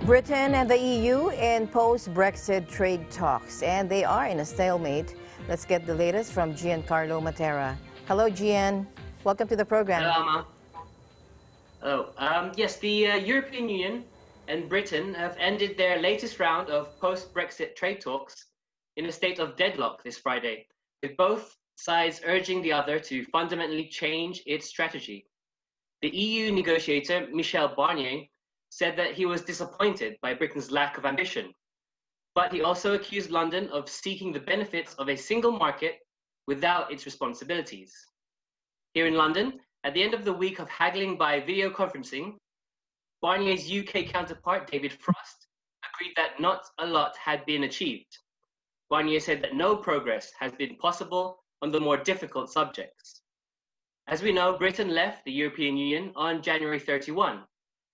Britain and the EU in post-Brexit trade talks, and they are in a stalemate. Let's get the latest from Giancarlo Matera. Hello, Gian. Welcome to the program. Yes, the European Union and Britain have ended their latest round of post-Brexit trade talks in a state of deadlock this Friday, with both sides urging the other to fundamentally change its strategy. The EU negotiator, Michel Barnier, said that he was disappointed by Britain's lack of ambition, but he also accused London of seeking the benefits of a single market without its responsibilities. Here in London, at the end of the week of haggling by video conferencing, Barnier's UK counterpart, David Frost, agreed that not a lot had been achieved. Barnier said that no progress has been possible on the more difficult subjects. As we know, Britain left the European Union on January 31,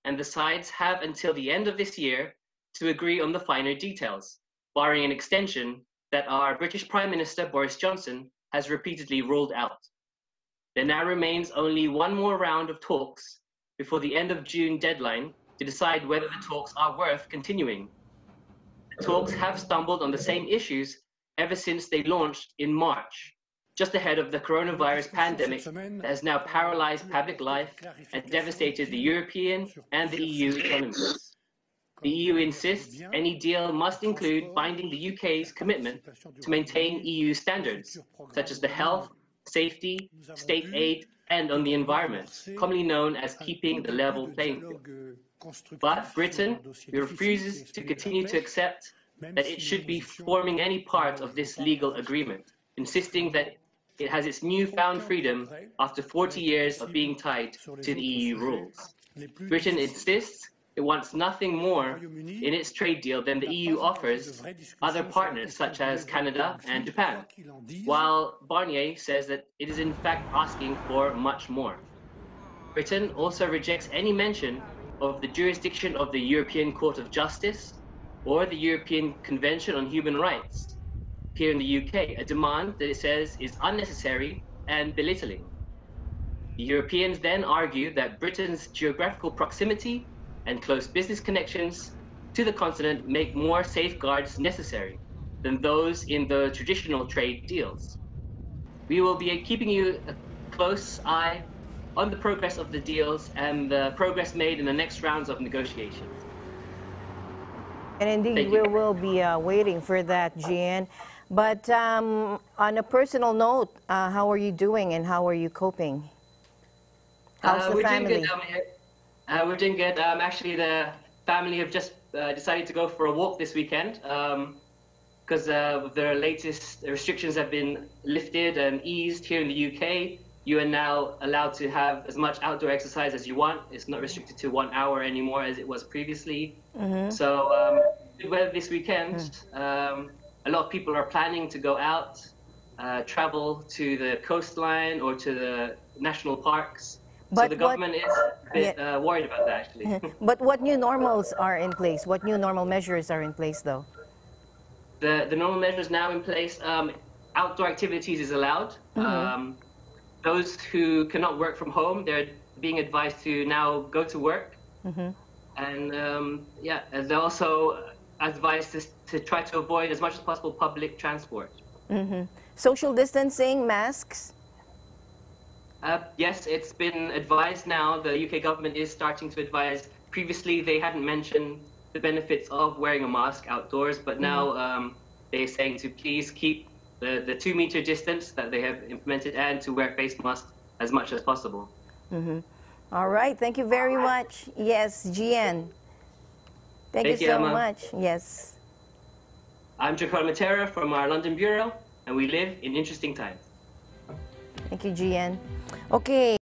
and the sides have until the end of this year to agree on the finer details, barring an extension that our British Prime Minister, Boris Johnson, has repeatedly ruled out. There now remains only one more round of talks before the end of June deadline to decide whether the talks are worth continuing. The talks have stumbled on the same issues ever since they launched in March, just ahead of the coronavirus pandemic that has now paralyzed public life and devastated the European and the EU economies. The EU insists any deal must include binding the UK's commitment to maintain EU standards, such as the health, safety, state aid, and on the environment, commonly known as keeping the level playing field. But Britain refuses to continue to accept that it should be forming any part of this legal agreement, insisting that it has its newfound freedom after 40 years of being tied to the EU rules. Britain insists it wants nothing more in its trade deal than the EU offers other partners such as Canada and Japan, while Barnier says that it is in fact asking for much more. Britain also rejects any mention of the jurisdiction of the European Court of Justice or the European Convention on Human Rights here in the UK, a demand that it says is unnecessary and belittling. The Europeans then argue that Britain's geographical proximity and close business connections to the continent make more safeguards necessary than those in the traditional trade deals. We will be keeping you a close eye on the progress of the deals and the progress made in the next rounds of negotiations. And indeed, we will be waiting for that, Gian. But on a personal note, how are you doing and how are you coping? How's the family? We're doing good. Actually, the family have just decided to go for a walk this weekend because the latest restrictions have been lifted and eased here in the UK. You are now allowed to have as much outdoor exercise as you want. It's not restricted to 1 hour anymore as it was previously. So good weather this weekend. A lot of people are planning to go out, travel to the coastline or to the national parks. But so the government is a bit worried about that, actually. But what new normals are in place? What new normal measures are in place, though? The normal measures now in place, outdoor activities is allowed. Those who cannot work from home, they're being advised to now go to work. And they're also advised to try to avoid as much as possible public transport. Social distancing, masks? Yes, it's been advised now. The UK government is starting to advise. Previously, they hadn't mentioned the benefits of wearing a mask outdoors, but now they're saying to please keep the 2-meter distance that they have implemented and to wear face masks as much as possible. All right, thank you very much. Yes, Gian. Thank you so much. Yes. I'm Giancarlo Matera from our London Bureau, and we live in interesting times. Thank you, Gian. Okay.